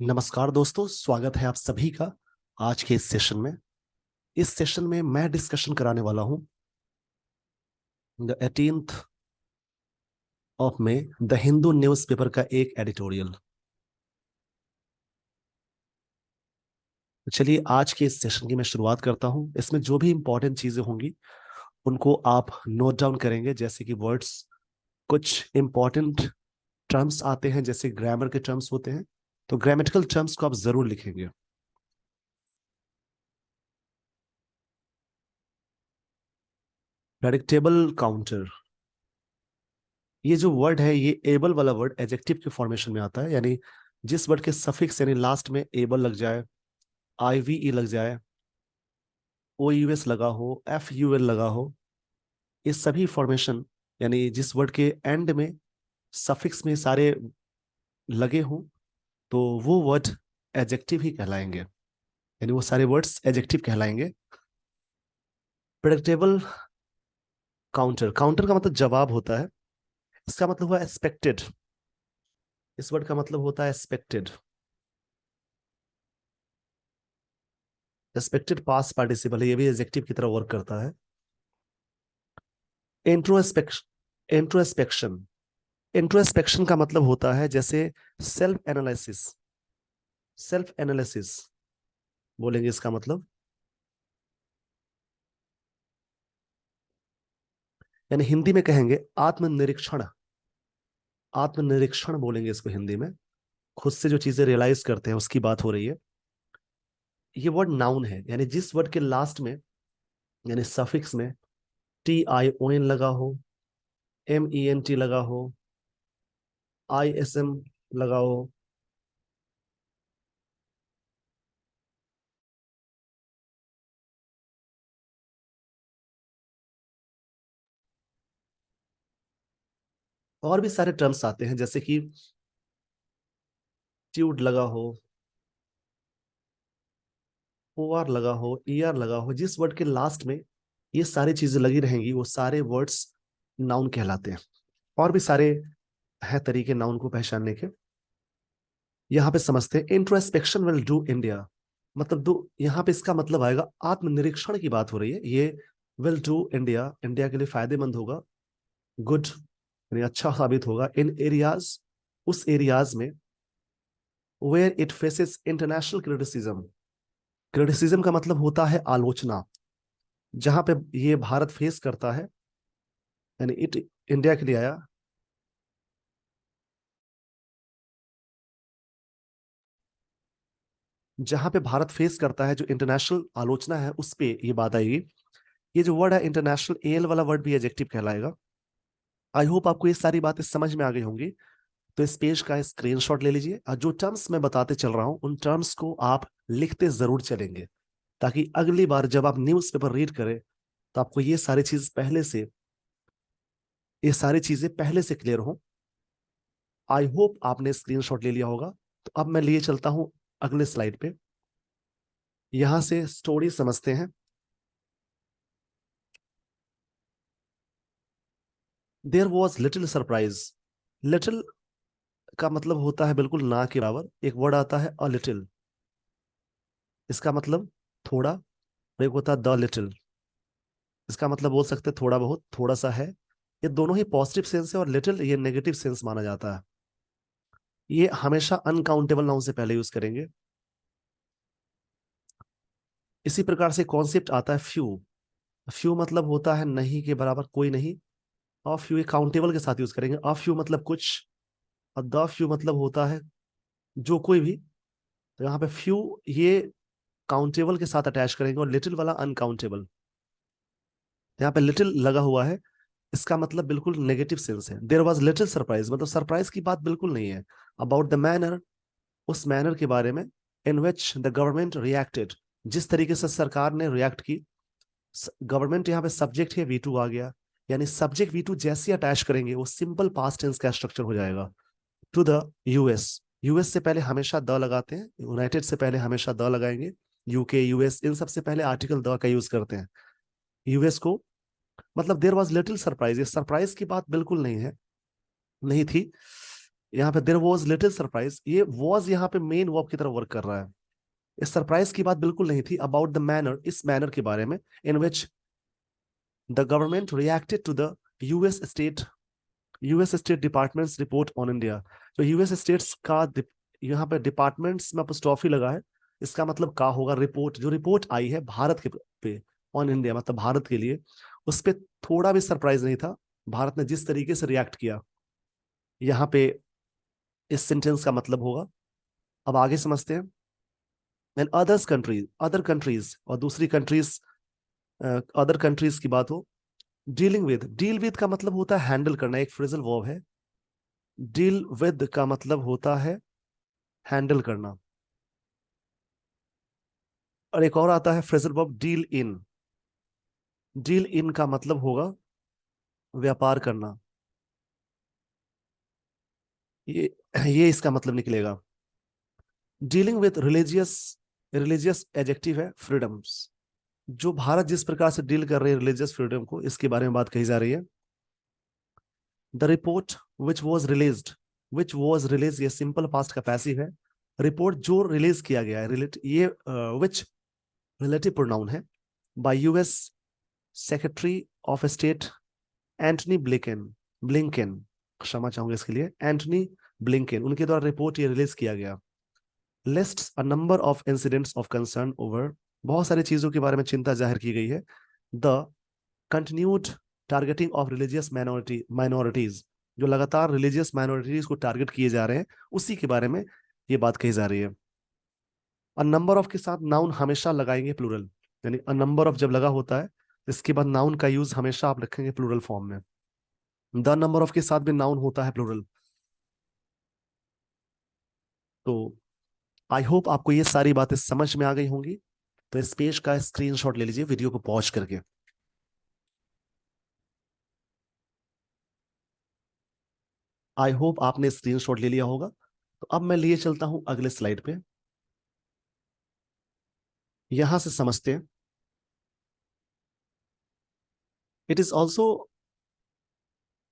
नमस्कार दोस्तों, स्वागत है आप सभी का आज के इस सेशन में। इस सेशन में मैं डिस्कशन कराने वाला हूं the 18th of May the Hindu newspaper का एक एडिटोरियल। चलिए आज के इस सेशन की मैं शुरुआत करता हूं। इसमें जो भी इंपॉर्टेंट चीजें होंगी उनको आप नोट डाउन करेंगे, जैसे कि वर्ड्स, कुछ इंपॉर्टेंट टर्म्स आते हैं जैसे ग्रामर के टर्म्स होते हैं, तो ग्रामेटिकल टर्म्स को आप जरूर लिखेंगे। प्रेडिक्टेबल काउंटर, ये जो वर्ड है ये एबल वाला वर्ड एडजेक्टिव के फॉर्मेशन में आता है, यानी जिस वर्ड के सफिक्स यानी लास्ट में एबल लग जाए, आईवीई लग जाए, ओ यूएस लगा हो, एफ यूएल लगा हो, ये सभी फॉर्मेशन यानी जिस वर्ड के एंड में सफिक्स में सारे लगे हों तो वो वर्ड एडजेक्टिव ही कहलाएंगे, यानी वो सारे वर्ड्स एडजेक्टिव कहलाएंगे। प्रेडिक्टेबल काउंटर, काउंटर का मतलब जवाब होता है। इसका मतलब हुआ एक्सपेक्टेड, इस वर्ड का मतलब होता है एक्सपेक्टेड। एक्सपेक्टेड पास्ट पार्टिसिपल है, ये भी एडजेक्टिव की तरह वर्क करता है। इंट्रोस्पेक्शन, इंट्रोस्पेक्शन, इंट्रोस्पेक्शन का मतलब होता है जैसे सेल्फ एनालिसिस, सेल्फ एनालिसिस बोलेंगे इसका मतलब, यानी हिंदी में कहेंगे आत्मनिरीक्षण, आत्मनिरीक्षण बोलेंगे इसको हिंदी में। खुद से जो चीजें रियलाइज करते हैं उसकी बात हो रही है। ये वर्ड नाउन है, यानी जिस वर्ड के लास्ट में यानी सफिक्स में TION लगा हो, MENT लगा हो, ISM लगा हो, और भी सारे टर्म्स आते हैं जैसे कि ट्यूड लगा हो, OR लगा हो, ER लगा हो, जिस वर्ड के लास्ट में ये सारी चीजें लगी रहेंगी वो सारे वर्ड्स नाउन कहलाते हैं। और भी सारे हैं तरीके नाउन को पहचानने के। यहाँ पे समझते हैं इंट्रोस्पेक्शन विल डू इंडिया, मतलब दो यहाँ पे इसका मतलब आएगा आत्मनिरीक्षण की बात हो रही है। ये विल डू इंडिया, इंडिया के लिए फायदेमंद होगा, गुड यानी अच्छा साबित होगा, इन एरियाज, उस एरियाज में where it faces international criticism. Criticism का मतलब होता है आलोचना, जहां पे ये भारत फेस करता है, यानी इट इंडिया के लिए आया। जहां पे भारत फेस करता है जो इंटरनेशनल आलोचना है उस पे ये बात आएगी। ये जो वर्ड है इंटरनेशनल, एल वाला वर्ड भी एडजेक्टिव कहलाएगा। आई होप आपको ये सारी बातें समझ में आ गई होंगी। तो इस पेज का स्क्रीनशॉट ले लीजिए और जो टर्म्स मैं बताते चल रहा हूं उन टर्म्स को आप लिखते जरूर चलेंगे, ताकि अगली बार जब आप न्यूज पेपर रीड करें तो आपको ये सारी चीजें पहले से क्लियर हो। आई होप आपने स्क्रीनशॉट ले लिया होगा। तो अब मैं लिए चलता हूं अगले स्लाइड पे, यहां से स्टोरी समझते हैं। There was little surprise, little का मतलब होता है बिल्कुल ना के बराबर। एक वर्ड आता है अ लिटिल, इसका मतलब थोड़ा, और एक होता है द लिटिल, इसका मतलब बोल सकते हैं थोड़ा बहुत, थोड़ा सा है। ये दोनों ही पॉजिटिव सेंस है और लिटिल ये नेगेटिव सेंस माना जाता है। ये हमेशा अनकाउंटेबल नाउन से पहले यूज करेंगे। इसी प्रकार से कॉन्सेप्ट आता है फ्यू, फ्यू मतलब होता है नहीं के बराबर, कोई नहीं। और फ्यू काउंटेबल के साथ यूज करेंगे। अ फ्यू मतलब कुछ, और द फ्यू मतलब होता है जो कोई भी। तो यहाँ पे फ्यू ये काउंटेबल के साथ अटैच करेंगे और लिटिल वाला अनकाउंटेबल। यहाँ पे लिटिल लगा हुआ है, इसका मतलब बिल्कुल नेगेटिव सेंस है। देयर वॉज लिटिल सरप्राइज मतलब सरप्राइज की बात बिल्कुल नहीं है। अबाउट द मैनर, उस मैनर के बारे में, in which the government reacted, जिस तरीके से सरकार ने रिएक्ट की। गवर्नमेंट यहाँ पे सब्जेक्ट है, V2 आ गया, यानी सब्जेक्ट V2 जैसे अटैच करेंगे वो सिंपल पास्ट टेंस का स्ट्रक्चर हो जाएगा। टू द यूएस, यूएस से पहले हमेशा द लगाते हैं, यूनाइटेड से पहले हमेशा द लगाएंगे, UK US इन सबसे पहले आर्टिकल द का यूज करते हैं। यूएस को मतलब देयर वॉज लिटिल सरप्राइज, ये सरप्राइज की बात बिल्कुल नहीं है, नहीं थी। यहाँ पे देयर वाज लिटिल सरप्राइज, ये वाज यहाँ पे मेन वर्ब की तरह वर्क कर रहा है। इस सरप्राइज की बात बिल्कुल नहीं थी। अबाउट द मैनर, इस मैनर के बारे में, in which the government reacted to the US state US state department's report on India. जो यूएस स्टेट्स का यहाँ पे डिपार्टमेंट्स में अपोस्ट्रोफी लगा है, इसका मतलब क्या होगा, रिपोर्ट, जो रिपोर्ट आई है भारत के पे, ऑन इंडिया मतलब भारत के लिए, उस पर थोड़ा भी सरप्राइज नहीं था। भारत ने जिस तरीके से रिएक्ट किया, यहाँ पे इस सेंटेंस का मतलब होगा। अब आगे समझते हैं। And others countries, other countries, और दूसरी कंट्रीज, अदर कंट्रीज की बात हो। डीलिंग विद, डील विद का मतलब होता है हैंडल करना, एक फ्रेजल वर्ब है। डील विद का मतलब होता है हैंडल करना। और एक और आता है phrasal verb deal in. Deal in का मतलब होगा व्यापार करना। ये ये इसका मतलब निकलेगा। Dealing with religious, religious adjective है फ्रीडम्स। जो भारत जिस प्रकार से डील कर रही है रिलीजियस फ्रीडम को, इसके बारे में बात कही जा रही है। The report which was released, which was release ये सिंपल पास्ट का पैसिव है। रिपोर्ट जो रिलीज किया गया है, रिलेट ये विच रिलेटिव प्रोनाउन है, bye US secretary of state Antony Blinken, Blinken, क्षमा चाहूंगा इसके लिए, एंटनी ब्लिंकन, उनके द्वारा रिपोर्ट ये रिलीज किया गया। Lists a number of incidents of concern over, बहुत सारी चीजों के बारे में चिंता जाहिर की गई है। The continued targeting of religious minorities, जो लगातार रिलीजियस माइनॉरिटीज को टारगेट किए जा रहे हैं, उसी के बारे में ये बात कही जा रही है। अ नंबर ऑफ के साथ नाउन हमेशा लगाएंगे प्लूरल, यानी अ नंबर ऑफ जब लगा होता है, इसके बाद नाउन का यूज हमेशा आप रखेंगे प्लूरल फॉर्म में। द नंबर ऑफ के साथ भी नाउन होता है प्लूरल। तो आई होप आपको ये सारी बातें समझ में आ गई होंगी। तो इस पेज का स्क्रीनशॉट ले लीजिए वीडियो को पॉज करके। आई होप आपने स्क्रीनशॉट ले लिया होगा। तो अब मैं लिए चलता हूं अगले स्लाइड पे, यहां से समझते हैं। इट इज ऑल्सो,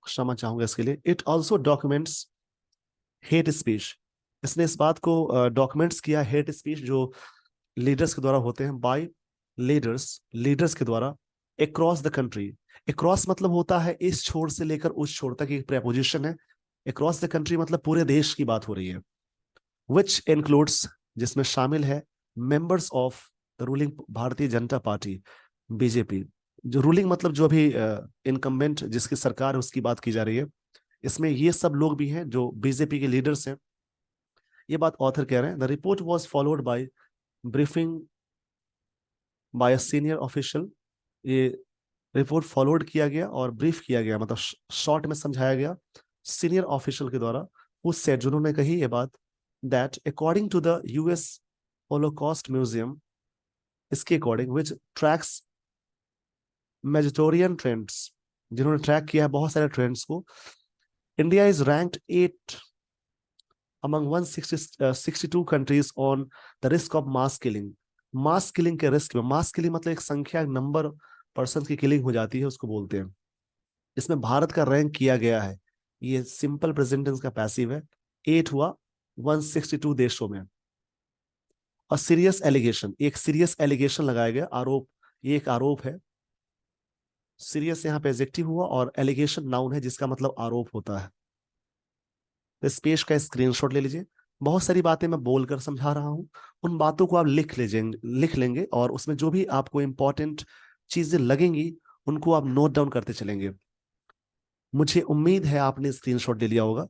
क्षमा चाहूंगा इसके लिए, it also documents hate speech. इसने इस बात को डॉक्यूमेंट्स किया, हेट स्पीच जो लीडर्स के द्वारा होते हैं, बाय लीडर्स, लीडर्स के द्वारा, अक्रॉस द कंट्री। अक्रॉस मतलब होता है इस छोर से लेकर उस छोर तक, एक प्रेपोजिशन है। अक्रॉस द कंट्री मतलब पूरे देश की बात हो रही है। विच इंक्लूड्स, जिसमें शामिल है, members of the ruling Bharatiya Janata party, BJP. जो रूलिंग मतलब जो अभी इनकम्बेंट जिसकी सरकार है उसकी बात की जा रही है। इसमें ये सब लोग भी हैं जो बीजेपी के लीडर्स हैं। ये बात ऑथर कह रहे हैं। The report was followed by briefing by a senior official. ये रिपोर्ट फॉलोड किया गया और ब्रीफ किया गया, मतलब शॉर्ट में समझाया गया सीनियर ऑफिशियल के द्वारा, उस सेट जिन्होंने कही ये बात, that according to the US holocaust museum, इसके according, which tracks majoritarian trends, जिन्होंने ट्रैक किया है बहुत सारे ट्रेंड्स को, India is ranked 8 among 162 countries on the risk of mass killing। Mass killing के रिस्क में, मास किलिंग मतलब एक संख्या, नंबर पर्सन की किलिंग हो जाती है, उसको बोलते हैं। इसमें भारत का रैंक किया गया है, ये सिंपल प्रेजेंट टेंस का पैसिव है, 8 हुआ 162 देशों में। और सीरियस एलिगेशन, एक सीरियस एलिगेशन लगाया गया, आरोप, ये एक आरोप है। सीरियस यहाँ पे एडजेक्टिव हुआ और एलिगेशन नाउन है जिसका मतलब आरोप होता है। तो इस पेज का स्क्रीनशॉट ले लीजिए। बहुत सारी बातें मैं बोलकर समझा रहा हूं, उन बातों को आप लिख लेंगे और उसमें जो भी आपको इंपॉर्टेंट चीजें लगेंगी उनको आप नोट डाउन करते चलेंगे। मुझे उम्मीद है आपने स्क्रीनशॉट ले लिया होगा।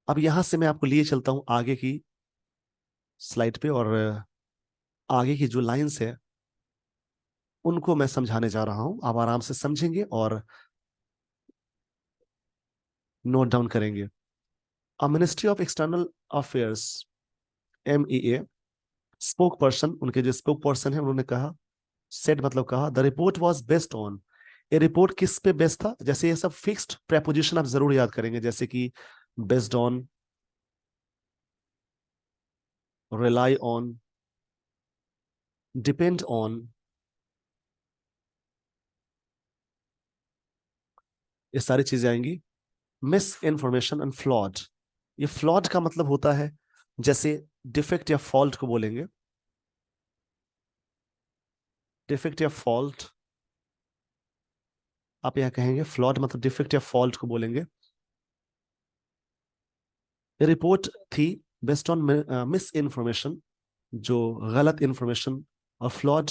अब यहां से मैं आपको लिए चलता हूं आगे की स्लाइड पे, और आगे की जो लाइंस है उनको मैं समझाने जा रहा हूं। आप आराम से समझेंगे और नोट डाउन करेंगे। अ ministry of external affairs, MEA, spoke person, उनके जो स्पोक पर्सन है उन्होंने कहा, सेड मतलब कहा, the report was based on, ये रिपोर्ट किस पे बेस्ड था। जैसे ये सब फिक्स्ड प्रेपोजिशन आप जरूर याद करेंगे, जैसे कि based on, rely on, depend on, ये सारी चीजें आएंगी। Miss information and flawed. ये फ्लॉड का मतलब होता है जैसे डिफेक्ट या फॉल्ट को बोलेंगे, डिफेक्ट या फॉल्ट आप यहां कहेंगे, फ्लॉड मतलब डिफेक्ट या फॉल्ट को बोलेंगे। ये रिपोर्ट थी बेस्ड ऑन मिस इंफॉर्मेशन, जो गलत इंफॉर्मेशन, और फ्लॉड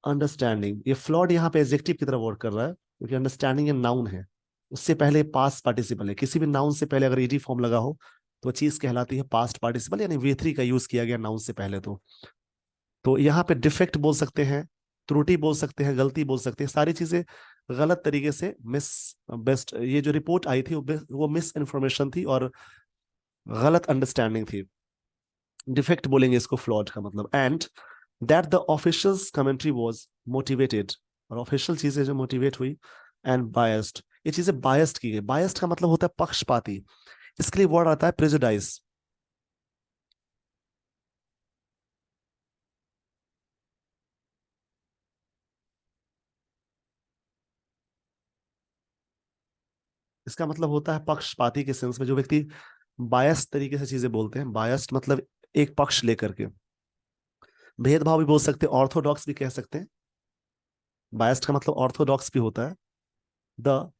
अंडरस्टैंडिंग। ये फ्लॉड यहाँ पे एडजेक्टिव की तरह वर्क कर रहा है क्योंकि अंडरस्टैंडिंग ये नाउन है, उससे पहले पास्ट पार्टिसिपल है। किसी भी नाउन से पहले अगर ईडी फॉर्म लगा हो तो चीज कहलाती है पास्ट पार्टिसिपल, यानी वी3 का यूज किया गया नाउन से पहले। तो यहाँ पे डिफेक्ट बोल सकते हैं, त्रुटि बोल सकते हैं, गलती बोल सकते हैं, सारी चीजें गलत तरीके से मिस बेस्ट। ये जो रिपोर्ट आई थी वो मिस इन्फॉर्मेशन थी और गलत अंडरस्टैंडिंग थी। डिफेक्ट बोलेंगे इसको फ्लॉड का मतलब। And that the officials commentary was motivated, और ऑफिशियल चीजें जो मोटिवेट हुई, एंड बायस्ड, ये चीजें बायस्ड की गई। बायस्ड का मतलब होता है पक्षपाती, इसके लिए वर्ड आता है प्रेजुडाइज। इसका मतलब होता है पक्षपाती के सेंस में, जो व्यक्ति बायस तरीके से चीजें बोलते हैं। बायस्ड मतलब एक पक्ष लेकर के। भेदभाव भी बोल सकते हैं, ऑर्थोडॉक्स भी कह सकते हैं। बायस्ड का मतलब ऑर्थोडॉक्स भी होता है। The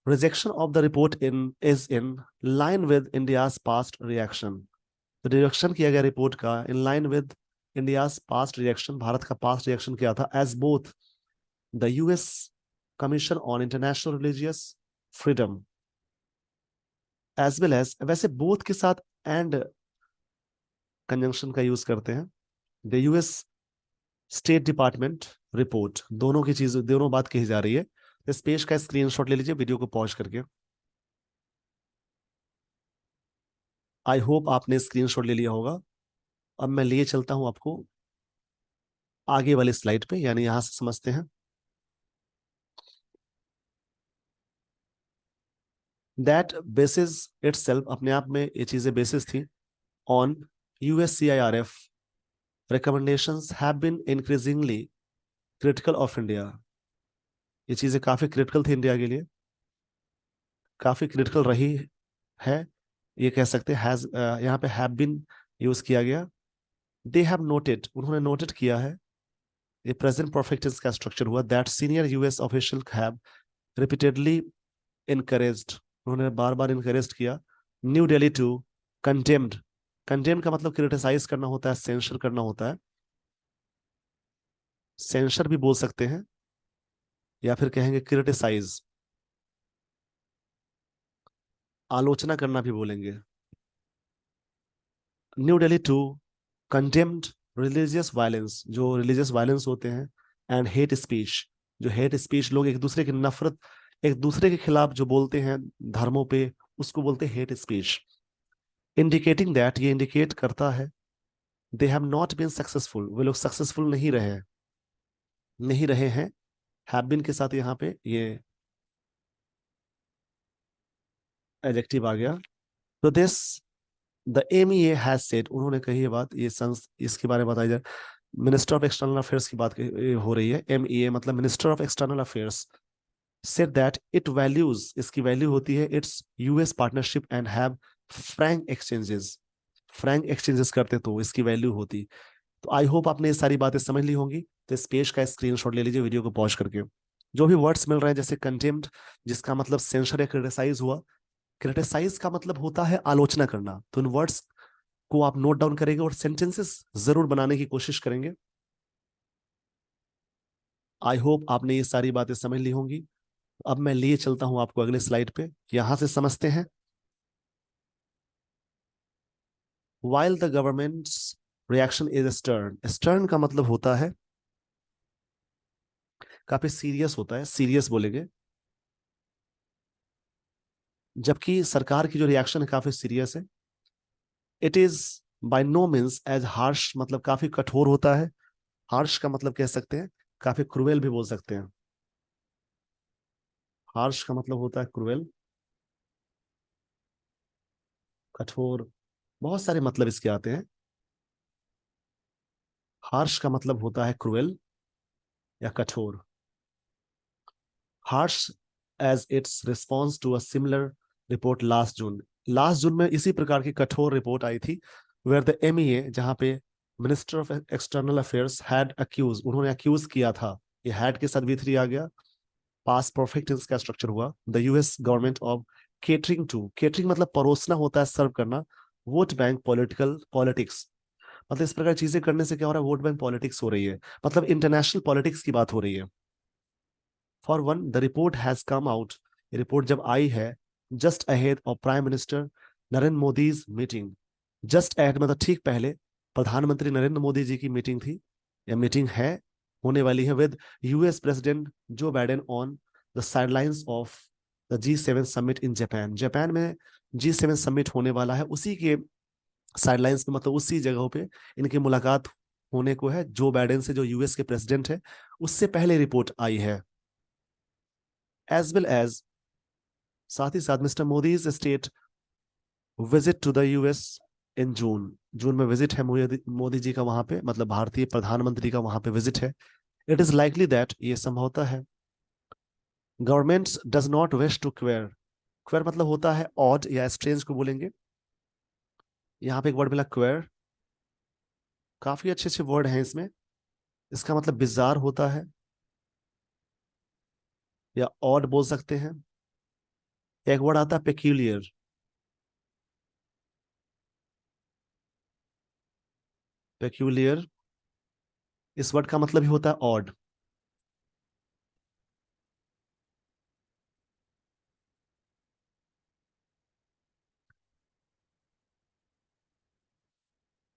rejection of the report in is in line with India's past reaction. तो रिजेक्शन किया गया रिपोर्ट का in line with India's past reaction, Bharat का पास्ट रिएक्शन क्या था, as both the US commission on international religious freedom as well as, वैसे both के साथ एंड कंजंक्शन का यूज करते हैं। The US state department report, दोनों की चीज, दोनों बात कही जा रही है। इस पेज का स्क्रीनशॉट ले लीजिए वीडियो को पॉज करके। आई होप आपने स्क्रीनशॉट ले लिया होगा। अब मैं लिए चलता हूं आपको आगे वाली स्लाइड पे, यानी यहां से समझते हैं। दैट बेसिस इटसेल्फ, अपने आप में ये चीजें बेसिस थी, on USCIRF recommendations have been increasingly critical of India. ये चीजें काफी क्रिटिकल थी इंडिया के लिए, काफी क्रिटिकल रही है, ये कह सकते हैं। हैज यहाँ पे हैव बीन यूज किया गया। दे हैव नोटेड, उन्होंने नोटेड किया है, ये प्रेजेंट परफेक्ट टेंस का स्ट्रक्चर हुआ, that senior US official have repeatedly encouraged, उन्होंने बार बार इनकरेज किया new Delhi to condemned. Condemned का मतलब क्रिटिसाइज करना होता है, सेंसर करना होता है। सेंसर भी बोल सकते हैं या फिर कहेंगे क्रिटिसाइज, आलोचना करना भी बोलेंगे। New Delhi to condemned religious violence, जो रिलीजियस वायलेंस होते हैं, एंड हेट स्पीच, जो हेट स्पीच, लोग एक दूसरे की नफरत, एक दूसरे के खिलाफ जो बोलते हैं धर्मों पे, उसको बोलते हैं हेट स्पीच। इंडिकेटिंग दैट, ये इंडिकेट करता है, they have not been successful, वे लोग सक्सेसफुल नहीं रहे, नहीं रहे हैं। हैव बीन के साथ यहाँ पे ये एडजेक्टिव आ गया। तो this the MEA has said, उन्होंने कही ये बात, ये इसके बारे में बताई जाए। मिनिस्टर ऑफ एक्सटर्नल अफेयर्स की बात हो रही है। एमईए मतलब minister of external affairs said that it values, इसकी वैल्यू होती है its US partnership and have Frank exchanges, Frank exchanges करते तो इसकी वैल्यू होती। तो आई होप आपने ये सारी बातें समझ ली होंगी। तो इस पेज का स्क्रीनशॉट ले लीजिए वीडियो को पॉज करके। जो भी वर्ड्स मिल रहे हैं जैसे कंटेम्प्ट, जिसका मतलब सेंसर या क्रिटिसाइज हुआ, क्रिटिसाइज का मतलब होता है आलोचना करना। तो इन वर्ड्स को आप नोट डाउन करेंगे और सेंटेंसेस जरूर बनाने की कोशिश करेंगे। आई होप आपने ये सारी बातें समझ ली होंगी। अब मैं लिए चलता हूं आपको अगले स्लाइड पे, यहां से समझते हैं। While the governments reaction is stern, stern का मतलब होता है काफी सीरियस होता है, सीरियस बोलेंगे। जबकि सरकार की जो रिएक्शन है काफी सीरियस है। It is by no means as harsh, मतलब काफी कठोर होता है। हार्श का मतलब कह सकते हैं काफी क्रूएल भी बोल सकते हैं। हार्श का मतलब होता है क्रूएल, कठोर, बहुत सारे मतलब इसके आते हैं। हार्श का मतलब होता है क्रूएल या कठोर। Harsh as its response to a similar report last June में इसी प्रकार की कठोर रिपोर्ट आई थी, वेयर द MEA, जहां पे minister of external affairs had accuse, उन्होंने अक्यूज किया था, ये हैड के साथ V3 आ गया, पास परफेक्ट टेंस का स्ट्रक्चर हुआ, the US government of catering मतलब परोसना होता है, सर्व करना, वोट बैंक पॉलिटिक्स, मतलब इस प्रकार चीजें करने से क्या हो रहा है, वोट बैंक पॉलिटिक्स हो रही है, मतलब इंटरनेशनल पॉलिटिक्स की बात हो रही है। For one, the report has come out, report जब आई है just ahead of prime minister Narendra Modi's meeting, just ahead मतलब ठीक पहले प्रधानमंत्री नरेंद्र मोदी जी की मीटिंग थी, या मीटिंग है, होने वाली है, with US president Joe Biden on the sidelines of the G7 summit in Japan, Japan में G7 समिट होने वाला है, उसी के साइडलाइंस पे, मतलब उसी जगहों पे इनकी मुलाकात होने को है, जो बाइडेन से, जो US के प्रेसिडेंट है, उससे पहले रिपोर्ट आई है। एज वेल एज, साथ ही साथ mister Modi state visit to the US in June में विजिट है मोदी जी का वहां पे, मतलब भारतीय प्रधानमंत्री का वहां पे विजिट है। इट इज लाइकली दैट, ये संभवता है, government does not wish to query मतलब होता है ऑड या स्ट्रेंज को बोलेंगे, यहाँ पे एक वर्ड मिला क्वेर, काफी अच्छे अच्छे वर्ड हैं इसमें, इसका मतलब बिजार होता है या ऑड बोल सकते हैं। एक वर्ड आता है पेक्यूलियर, पेक्यूलियर, इस वर्ड का मतलब ही होता है odd.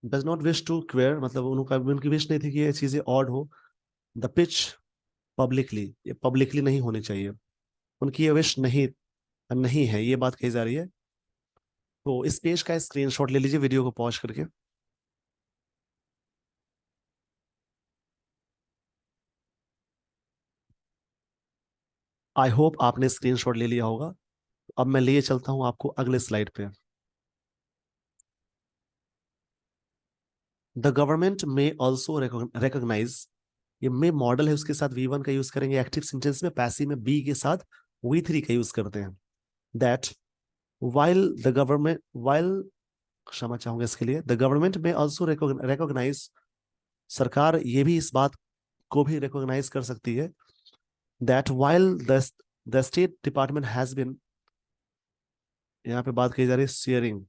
Does not wish to क्वेयर मतलब उनकी विश नहीं थी कि ये चीजें ऑड हो। द पिच पब्लिकली, ये पब्लिकली नहीं होनी चाहिए, उनकी ये विश नहीं नहीं है, ये बात कही जा रही है। तो इस पेज का स्क्रीनशॉट ले लीजिए वीडियो को पॉज करके। आई होप आपने स्क्रीनशॉट ले लिया होगा। अब मैं लिए चलता हूं आपको अगले स्लाइड पे। द गवर्नमेंट में ऑल्सो रिकॉग्नाइज, ये में मॉडल है, उसके साथ V1 का यूज करेंगे एक्टिव सेंटेंस में, पैसिव में बी के साथ V3 का यूज करते हैं। That while the government while क्षमा चाहूंगा इसके लिए, द गवर्नमेंट में ऑल्सो रिकॉग्नाइज, सरकार ये भी इस बात को भी रिकॉग्नाइज कर सकती है, that while the state department has been, यहाँ पे बात कही जा रही है शेयरिंग,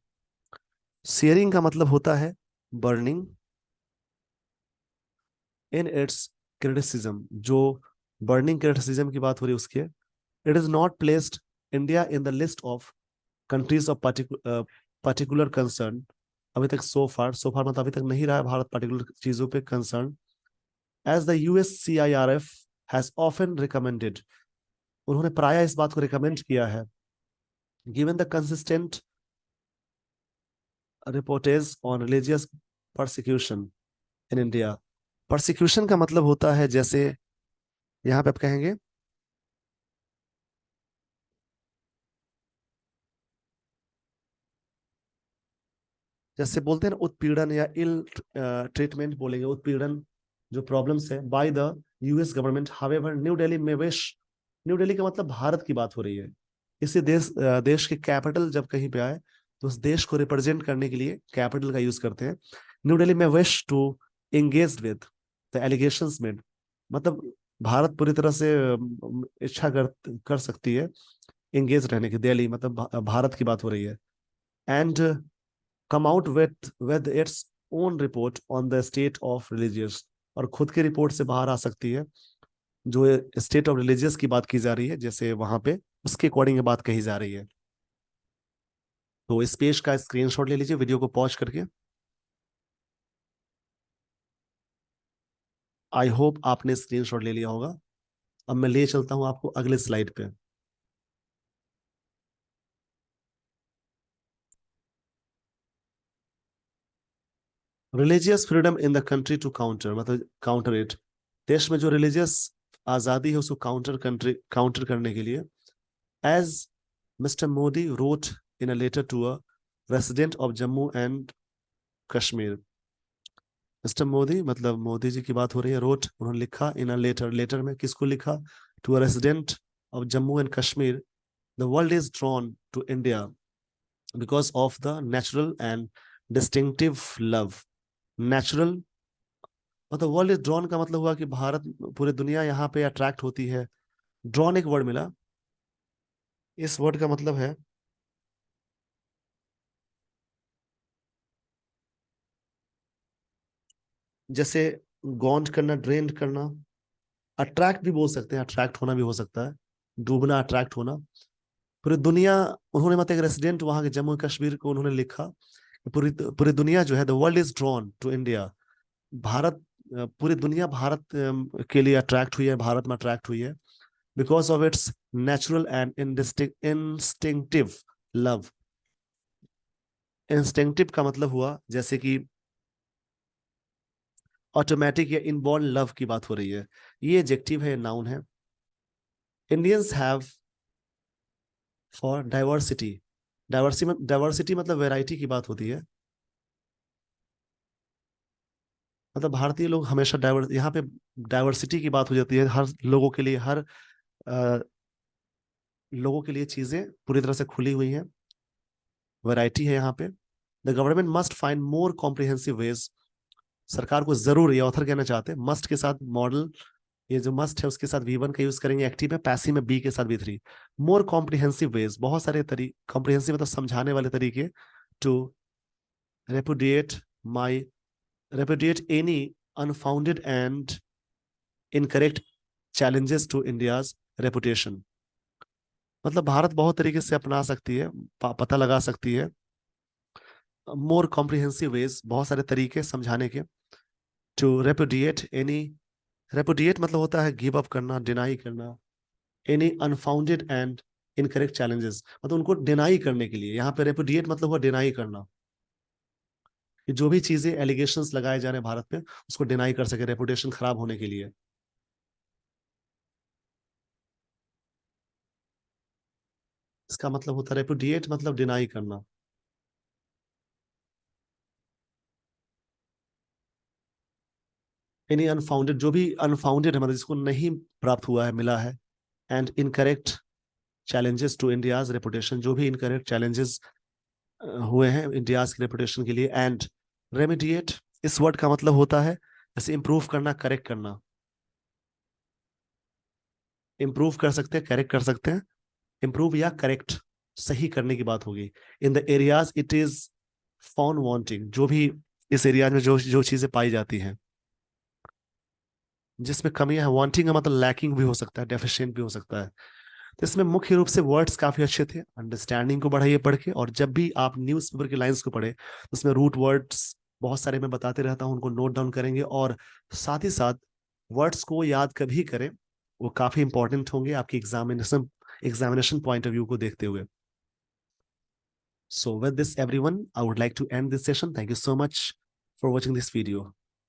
शेयरिंग का मतलब होता है बर्निंग, इन इट्स क्रिटिसिज्म, जो बर्निंग क्रिटिसिज्म की बात हो रही है उसके, it is not placed India in the list of countries of particular concern, अभी तक सो फार मतलब अभी तक नहीं रहा है भारत पर्टिकुलर चीजों पे concern, as the USCIRF has often recommended, उन्होंने प्राय इस बात को रिकमेंड किया है, given the consistent reportage on religious persecution in India. Persecution का मतलब होता है, जैसे यहाँ पे आप कहेंगे, जैसे बोलते हैं ना उत्पीड़न या इल ट्रीटमेंट बोलेंगे, उत्पीड़न जो प्रॉब्लम्स है by the US government, however new Delhi में विश, न्यू दिल्ली का मतलब भारत की बात हो रही है, इसी देश के कैपिटल जब कहीं पे आए तो उस देश को रिप्रेजेंट करने के लिए कैपिटल का यूज करते हैं। न्यू दिल्ली में wish to engage with the allegations made, मतलब भारत पूरी तरह से इच्छा कर सकती है एंगेज रहने की, दिल्ली मतलब भारत की बात हो रही है, and come out with its own report on the state of religious, और खुद की रिपोर्ट से बाहर आ सकती है, जो स्टेट ऑफ रिलीजियस की बात की जा रही है, जैसे वहां पे उसके अकॉर्डिंग बात कही जा रही है। तो इस पेज का स्क्रीनशॉट ले लीजिए वीडियो को पॉज करके। आई होप आपने स्क्रीनशॉट ले लिया होगा। अब मैं ले चलता हूं आपको अगले स्लाइड पे। Religious freedom in the country to counter मतलब काउंटर इट, देश में जो रिलीजियस आजादी है उसको काउंटर करने के लिए, as mister Modi wrote in a letter to a resident of Jammu and Kashmir, mister Modi मतलब मोदी जी की बात हो रही है, रोट उन्होंने लिखा, इन अ लेटर, लेटर में किसको लिखा, to a resident of Jammu and Kashmir, The world is drawn to India because of the natural and distinctive love. Natural मतलब वर्ल्ड इज ड्रॉन का मतलब हुआ कि भारत, पूरी दुनिया यहाँ पे अट्रैक्ट होती है। ड्रॉन एक वर्ड मिला, इस वर्ड का मतलब है जैसे गॉन्ट करना, ड्रेन करना। अट्रैक्ट भी बोल सकते हैं, अट्रैक्ट होना भी हो सकता है, डूबना, अट्रैक्ट होना। पूरी दुनिया, उन्होंने मतलब एक रेसिडेंट वहां के जम्मू कश्मीर को उन्होंने लिखा, पूरी पूरी दुनिया जो है, the world is drawn to India. Bharat, पूरी दुनिया भारत के लिए अट्रैक्ट हुई है, भारत में अट्रैक्ट हुई है, because of its natural and instinctive love. Instinctive का मतलब हुआ जैसे कि ऑटोमेटिक या इनबॉर्न लव की बात हो रही है। ये एडजेक्टिव है, नाउन है। Indians have for diversity, diversity मतलब वैरायटी की बात होती है। मतलब भारतीय लोग हमेशा यहाँ पे डाइवर्सिटी की बात हो जाती है, हर लोगों के लिए, हर लोगों के लिए चीजें पूरी तरह से खुली हुई हैं, वैरायटी है यहाँ पे। The government must find more comprehensive ways. सरकार को जरूर, ये ऑथर कहना चाहते हैं, मस्ट के साथ मॉडल, ये जो मस्ट है उसके साथ V1 का यूज करेंगे, एक्टिव में, पैसिव में बी के साथ V3। मोर कॉम्प्रिहेंसिव वेज, बहुत सारे तरीके, कॉम्प्रिहेंसिव मतलब समझाने वाले तरीके, to repudiate my, repudiate any unfounded and incorrect challenges to India's reputation. मतलब भारत बहुत तरीके से अपना सकती है, पता लगा सकती है। मोर कॉम्प्रिहेंसिव वेज, बहुत सारे तरीके समझाने के। टू रेपुडिएट एनी, रेपुडिएट मतलब होता है गिव अप करना, डिनाई करना। Any unfounded and incorrect challenges मतलब उनको डिनाई करने के लिए, यहाँ पे रेपुडिएट मतलब हुआ डिनाई करना, कि जो भी चीजें एलिगेशंस लगाए जा रहे हैं भारत पे, उसको डिनाई कर सके, रेपुटेशन खराब होने के लिए। इसका मतलब होता है रेपुडिएट मतलब डिनाई करना। एनी अनफाउंडेड, जो भी अनफाउंडेड है मतलब जिसको नहीं प्राप्त हुआ है, मिला है। And incorrect challenges to India's reputation, जो भी इनकरेक्ट चैलेंजेस हुए हैं इंडियाज की रेपुटेशन के लिए। एंड रेमिडिएट, इस वर्ड का मतलब होता है जैसे इंप्रूव करना, करेक्ट करना। इंप्रूव कर सकते हैं, करेक्ट कर सकते हैं। इंप्रूव या करेक्ट, सही करने की बात होगी। In the areas it is found wanting, जो भी इस एरिया में जो जो चीजें पाई जाती हैं जिसमें कमियां हैं, वांटिंग का मतलब लैकिंग भी हो सकता है, डेफिशिएंट भी हो सकता है। तो इसमें मुख्य रूप से वर्ड्स काफी अच्छे थे, अंडरस्टैंडिंग को बढ़ाइए पढ़ के। और जब भी आप न्यूज पेपर की लाइंस को पढ़े तो उसमें रूट वर्ड्स बहुत सारे मैं बताते रहता हूँ, उनको नोट डाउन करेंगे। और साथ ही साथ वर्ड्स को याद कभी करें, वो काफी इंपॉर्टेंट होंगे आपकी एग्जामिनेशन पॉइंट ऑफ व्यू को देखते हुए। So with this everyone, I would like to end this session. Thank you so much for watching this video.